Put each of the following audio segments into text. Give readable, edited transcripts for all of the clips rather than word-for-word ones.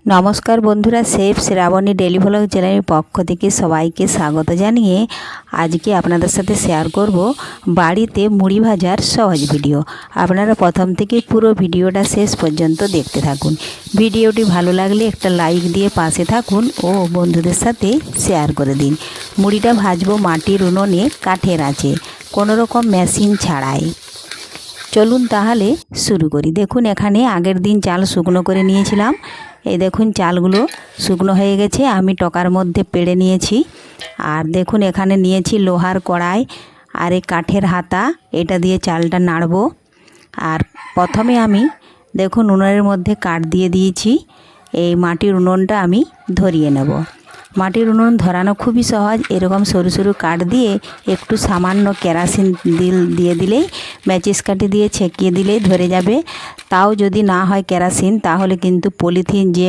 নমস্কার বন্ধুরা, chef Shrabani daily vlog চ্যানেলের পক্ষ থেকে সবাইকে স্বাগত জানিয়ে আজকে আপনাদের সাথে শেয়ার করব বাড়িতে মুড়ি ভাজার সহজ ভিডিও। আপনারা প্রথম থেকে পুরো ভিডিওটা শেষ পর্যন্ত দেখতে থাকুন। ভিডিওটি ভালো লাগলে একটা লাইক দিয়ে পাশে থাকুন ও বন্ধুদের সাথে শেয়ার করে দিন। মুড়িটা ভাজবো মাটির উনুনে কাঠের আঁচে, কোনো রকম মেশিন ছাড়াই। চলুন তাহলে শুরু করি। দেখুন এখানে আগের দিন চাল শুকনো করে নিয়েছিলাম। এই দেখুন চালগুলো শুকনো হয়ে গেছে, আমি টকার মধ্যে পেড়ে নিয়েছি। আর দেখুন এখানে নিয়েছি লোহার কড়াই আর এই কাঠের হাতা, এটা দিয়ে চালটা নাড়বো। আর প্রথমে আমি দেখুন উনুনের মধ্যে কাঠ দিয়ে দিয়েছি। এই মাটির উনুনটা আমি ধরিয়ে নেব। মাটির উনুন ধরানো খুবই সহজ। এরকম সরু সরু কাঠ দিয়ে একটু সামান্য কেরোসিন দিয়ে দিলেই, ম্যাচিস কাঠি দিয়ে ছেঁকিয়ে দিলেই ধরে যাবে। তাও যদি না হয় কেরোসিন, তাহলে কিন্তু পলিথিন, যে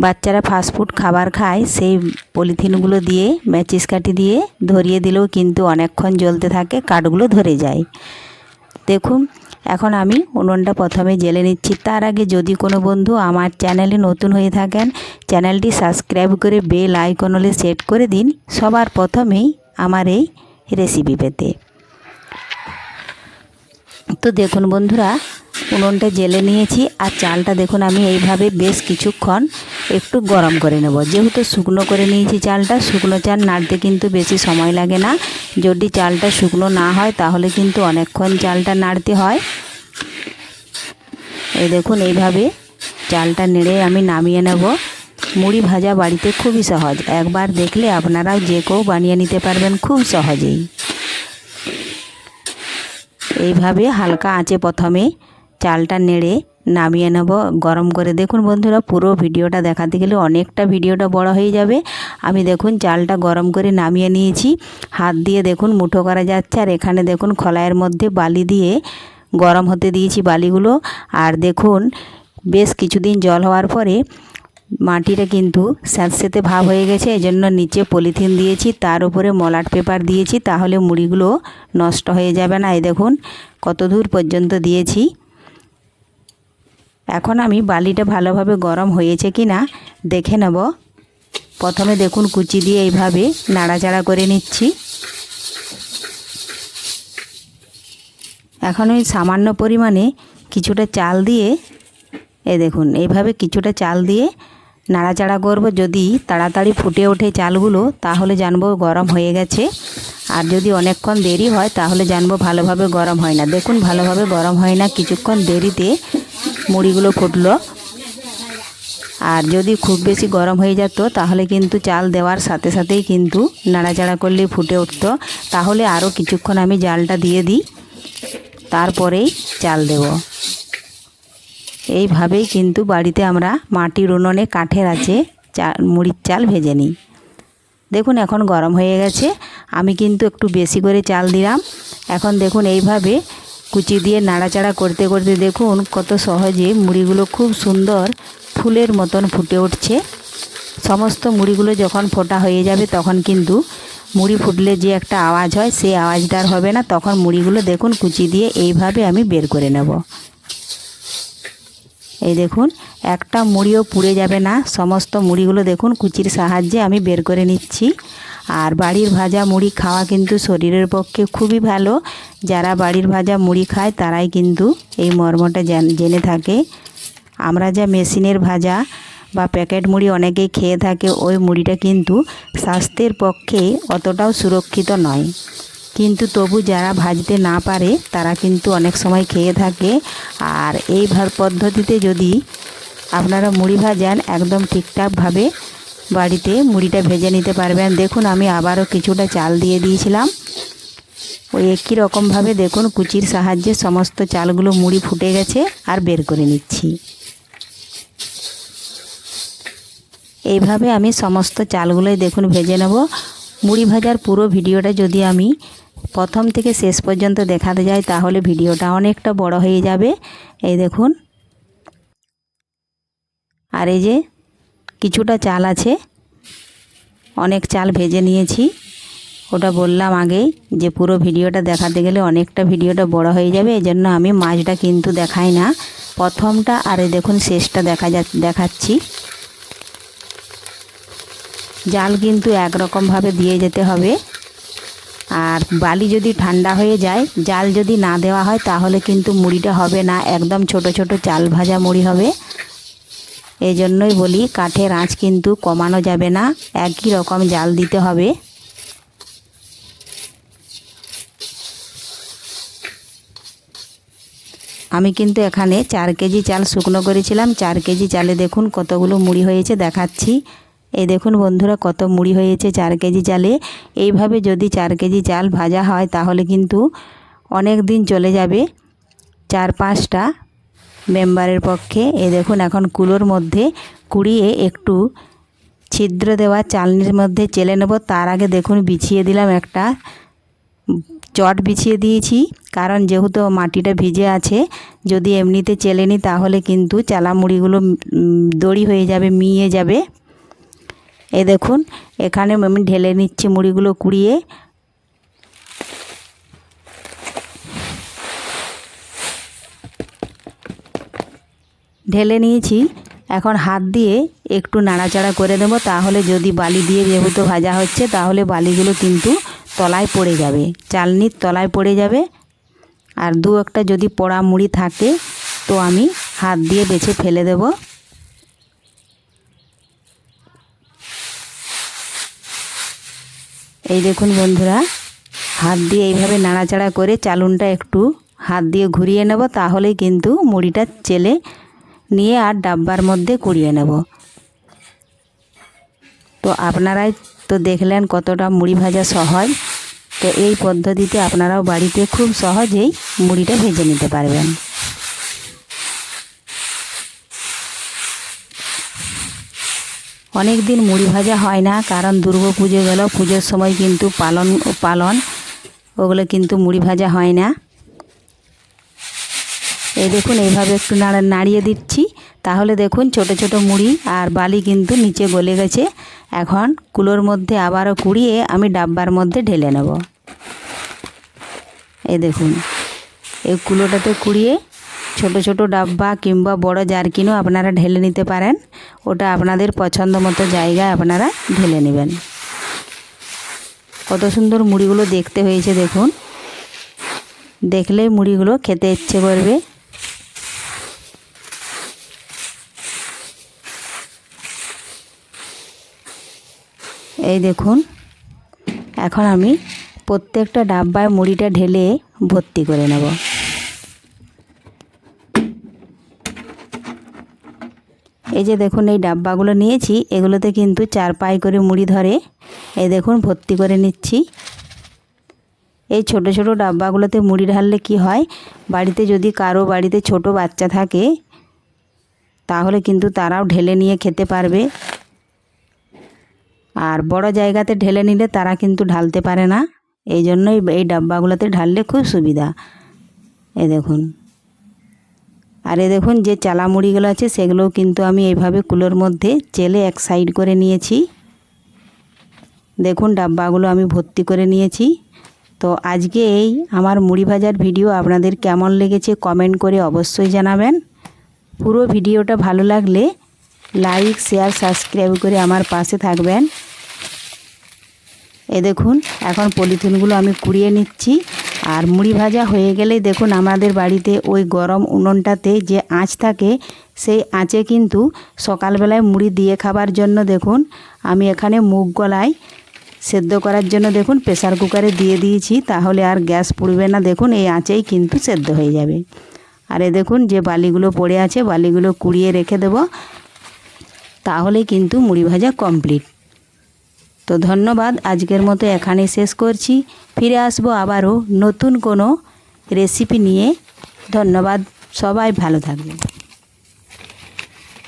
বাচ্চারা ফাস্টফুড খাবার খায়, সেই পলিথিনগুলো দিয়ে ম্যাচিস কাঠি দিয়ে ধরিয়ে দিলেও কিন্তু অনেকক্ষণ জ্বলতে থাকে, কাঠগুলো ধরে যায়। দেখুন এখন আমি উনুনটা প্রথমে জ্বেলে নিচ্ছি। তার আগে যদি কোনো বন্ধু আমার চ্যানেলে নতুন হয়ে থাকেন, চ্যানেলটি সাবস্ক্রাইব করে বেল আইকনে সেট করে দিন সবার প্রথমেই আমার এই রেসিপি পেতে। তো দেখুন বন্ধুরা, উনুনটা জ্বেলে নিয়েছি আর চালটা দেখুন আমি এইভাবে বেশ কিছুক্ষণ একটু গরম করে নেব। যেহেতু শুকনো করে নিয়েছি চালটা, শুকনো চাল নাড়তে কিন্তু বেশি সময় লাগে না। যদি চালটা শুকনো না হয় তাহলে কিন্তু অনেকক্ষণ চালটা নাড়তে হয়। এই দেখুন এইভাবে চালটা নেড়ে আমি নামিয়ে নেব। মুড়ি ভাজা বাড়িতে খুবই সহজ, একবার দেখলে আপনারাও যে কেউ বানিয়ে নিতে পারবেন খুব সহজেই। এইভাবে হালকা আঁচে প্রথমে চালটা নেড়ে নামিয়ে নেব গরম করে। দেখুন বন্ধুরা, পুরো ভিডিওটা দেখাতে গেলে অনেকটা ভিডিওটা বড় হয়ে যাবে। আমি দেখুন চালটা গরম করে নামিয়ে নিয়েছি। হাত দিয়ে দেখুন মুঠো করা যাচ্ছে। আর এখানে দেখুন কড়াইয়ের মধ্যে বালি দিয়ে গরম হতে দিয়েছি বালিগুলো। আর দেখুন বেশ কিছুদিন জল হওয়ার পরে মাটিটা কিন্তু স্যাঁতস্যাঁতে ভাব হয়ে গেছে। এজন্য নিচে পলিথিন দিয়েছি, তার উপরে মলাট পেপার দিয়েছি, তাহলে মুড়িগুলো নষ্ট হয়ে যাবে না। এই দেখুন কত দূর পর্যন্ত দিয়েছি। এখন আমি বালিটা ভালোভাবে গরম হয়েছে কি না দেখে নেব। প্রথমে দেখুন কুচি দিয়ে এইভাবে নাড়াচাড়া করে নিচ্ছি। এখন ওই সামান্য পরিমাণে কিছুটা চাল দিয়ে, দেখুন এইভাবে কিছুটা চাল দিয়ে নাড়াচাড়া করব। যদি তাড়াতাড়ি ফুটে ওঠে চালগুলো তাহলে জানবো গরম হয়ে গেছে। আর যদি অনেকক্ষণ দেরি হয় তাহলে জানবো ভালোভাবে গরম হয় না। দেখুন ভালোভাবে গরম হয় না, কিছুক্ষণ দেরিতে মুড়িগুলো ফুটলো। আর যদি খুব বেশি গরম হয়ে যেত তাহলে কিন্তু চাল দেওয়ার সাথে সাথেই কিন্তু নাড়াচাড়া করলে ফুটে উঠত। তাহলে আরও কিছুক্ষণ আমি জালটা দিয়ে দিই, তারপরেই চাল দেব। এইভাবেই কিন্তু বাড়িতে আমরা মাটির উনুনে কাঠের আঁচে মুড়ির চাল ভেজে নিই। দেখুন এখন গরম হয়ে গেছে, আমি কিন্তু একটু বেশি করে চাল দিলাম। এখন দেখুন এইভাবে কুচি দিয়ে নাড়াচাড়া করতে করতে দেখুন কত সহজে মুড়িগুলো খুব সুন্দর ফুলের মতন ফুটে উঠছে। সমস্ত মুড়িগুলো যখন ফোটা হয়ে যাবে তখন কিন্তু মুড়ি ফুটলে যে একটা আওয়াজ হয়, সেই আওয়াজটা আর হবে না। তখন মুড়িগুলো দেখুন কুচি দিয়ে এইভাবে আমি বের করে নেব। এই দেখুন একটা মুড়িও পুড়ে যাবে না। সমস্ত মুড়িগুলো দেখুন কুচির সাহায্যে আমি বের করে নিচ্ছি। আর বাড়ির ভাজা মুড়ি খাওয়া কিন্তু শরীরের পক্ষে খুবই ভালো। যারা বাড়ির ভাজা মুড়ি খায় তারাই কিন্তু এই মর্মটা জেনে থাকে। আমরা যা মেশিনের ভাজা বা প্যাকেট মুড়ি অনেকেই খেয়ে থাকে, ওই মুড়িটা কিন্তু স্বাস্থ্যের পক্ষে অতটাও সুরক্ষিত নয়। কিন্তু তবু যারা ভাজতে না পারে তারা কিন্তু অনেক সময় খেয়ে থাকে। আর এই পদ্ধতিতে যদি আপনারা মুড়ি ভাজান, একদম ঠিকঠাকভাবে বাড়িতে মুড়িটা ভেজে নিতে পারবেন। দেখুন আমি আবারও কিছুটা চাল দিয়ে দিয়েছিলাম। ওই একই রকমভাবে দেখুন কুচির সাহায্যে সমস্ত চালগুলো মুড়ি ফুটে গেছে আর বের করে নিচ্ছি। এইভাবে আমি সমস্ত চালগুলোই দেখুন ভেজে নেব। মুড়ি ভাজার পুরো ভিডিওটা যদি আমি প্রথম থেকে শেষ পর্যন্ত দেখাতে যাই তাহলে ভিডিওটা অনেকটা বড় হয়ে যাবে। এই দেখুন, আর এই যে কিছুটা চাল আছে, অনেক চাল ভেজে নিয়েছি। ওটা বললাম আগেই যে পুরো ভিডিওটা দেখাতে গেলে অনেকটা ভিডিওটা বড় হয়ে যাবে, এজন্য আমি মাঝটা কিন্তু দেখাই না, প্রথমটা আর এই দেখুন শেষটা দেখাচ্ছি। জাল কিন্তু একরকমভাবে দিয়ে যেতে হবে। আর বালি যদি ঠান্ডা হয়ে যায়, জাল যদি না দেওয়া হয় তাহলে কিন্তু মুড়িটা হবে না, একদম ছোট ছোট চাল ভাজা মুড়ি হবে। এই জন্যই বলি কাঠের আঁচ কিন্তু কমানো যাবে না, একই রকম জাল দিতে হবে। আমি কিন্তু এখানে 4 কেজি চাল শুকনো করেছিলাম। 4 কেজি চালে দেখুন কতগুলো মুড়ি হয়েছে, দেখাচ্ছি। এই দেখুন বন্ধুরা কত মুড়ি হয়েছে 4 কেজি চালে। এইভাবে যদি 4 কেজি চাল ভাজা হয় তাহলে কিন্তু অনেক দিন চলে যাবে 4-5টা মেম্বারের পক্ষে। এই দেখুন এখন কুলোর মধ্যে কুড়িয়ে একটু ছিদ্র দেওয়া চালনির মধ্যে চেলে নেব। তার আগে দেখুন বিছিয়ে দিলাম একটা চট বিছিয়ে দিয়েছি, কারণ যেহেতু মাটিটা ভিজে আছে, যদি এমনিতে চেলে নিই তাহলে কিন্তু চালা মুড়িগুলো দড়ি হয়ে যাবে, মিয়ে যাবে। এই দেখুন এখানে আমি ঢেলে নিচ্ছি মুড়িগুলো কুড়িয়ে। ঢেলে নিয়েছি, এখন হাত দিয়ে একটু নাড়াচাড়া করে দেব, তাহলে যদি বালি দিয়ে যেহেতু ভাজা হচ্ছে তাহলে বালিগুলো কিন্তু তলায় পড়ে যাবে, চালনির তলায় পড়ে যাবে। আর 2-1টা যদি পোড়া মুড়ি থাকে তো আমি হাত দিয়ে বেছে ফেলে দেব। এই দেখুন বন্ধুরা, হাত দিয়ে এইভাবে নাড়াচাড়া করে চালুনটা একটু হাত দিয়ে ঘুরিয়ে নেব, তাহলেই কিন্তু মুড়িটা চেলে নিয়ে আর ডাব্বার মধ্যে কুড়িয়ে নেব। তো আপনারাই তো দেখলেন কতটা মুড়ি ভাজা সহজ। তো এই পদ্ধতিতে আপনারাও বাড়িতে খুব সহজেই মুড়িটা ভেজে নিতে পারবেন। অনেক দিন মুড়ি ভাজা হয় না, কারণ দুর্গা পুজো গেল, পুজোর সময় কিন্তু পালন ওগুলো কিন্তু মুড়ি ভাজা হয় না। এই দেখুন এইভাবে একটু নাড়িয়ে দিচ্ছি, তাহলে দেখুন ছোট ছোট মুড়ি আর বালি কিন্তু নিচে গলে গেছে। এখন কুলোর মধ্যে আবারও কুড়িয়ে আমি ডাব্বার মধ্যে ঢেলে নেব। এই দেখুন এই কুলোটাতে কুড়িয়ে ছোট ছোট ডাব্বা কিংবা বড় জারকিনও আপনারা ঢেলে নিতে পারেন, ওটা আপনাদের পছন্দ মতো জায়গায় আপনারা ঢেলে নেবেন। কত সুন্দর মুড়িগুলো দেখতে হয়েছে দেখুন, দেখলেই মুড়িগুলো খেতে ইচ্ছে করবে। এই দেখুন এখন আমি প্রত্যেকটা ডাব্বায় মুড়িটা ঢেলে ভর্তি করে নেব। এই যে দেখুন এই ডাব্বাগুলো নিয়েছি, এগুলোতে কিন্তু 4 পাই করে মুড়ি ধরে। এই দেখুন ভর্তি করে নিচ্ছি। এই ছোট ছোট ডাব্বাগুলোতে মুড়ি ঢাললে কি হয়, বাড়িতে যদি কারো বাড়িতে ছোট বাচ্চা থাকে তাহলে কিন্তু তারাও ঢেলে নিয়ে খেতে পারবে। আর বড় জায়গাতে ঢেলে নিলে তারা কিন্তু ঢালতে পারে না, এই জন্যই এই ডাব্বাগুলোতে ঢাললে খুব সুবিধা। এই দেখুন, আর এই দেখুন যে চালা মুড়িগুলো আছে সেগুলোও কিন্তু আমি এইভাবে কুলোর মধ্যে চেলে এক সাইড করে নিয়েছি। দেখুন ডাব্বাগুলো আমি ভর্তি করে নিয়েছি। তো আজকে এই আমার মুড়ি ভাজার ভিডিও আপনাদের কেমন লেগেছে কমেন্ট করে অবশ্যই জানাবেন। পুরো ভিডিওটা ভালো লাগলে লাইক শেয়ার সাবস্ক্রাইব করে আমার পাশে থাকবেন। এই দেখুন এখন পলিথিনগুলো আমি কুড়িয়ে নিচ্ছি। আর মুড়ি ভাজা হয়ে গেলেই দেখুন আমাদের বাড়িতে ওই গরম উনুনটাতে যে আঁচ থাকে, সেই আঁচে কিন্তু সকালবেলায় মুড়ি দিয়ে খাবার জন্য দেখুন আমি এখানে মুগ কলাই সেদ্ধ করার জন্য দেখুন প্রেসার কুকারে দিয়ে দিয়েছি, তাহলে আর গ্যাস পুড়বে না। দেখুন এই আঁচেই কিন্তু সেদ্ধ হয়ে যাবে। আর এই দেখুন যে বালিগুলো পড়ে আছে বালিগুলো কুড়িয়ে রেখে দেব, তাহলেই কিন্তু মুড়ি ভাজা কমপ্লিট। তো ধন্যবাদ, আজকের মতো এখানেই শেষ করছি। ফিরে আসবো আবারও নতুন কোনো রেসিপি নিয়ে। ধন্যবাদ, সবাই ভালো থাকবেন।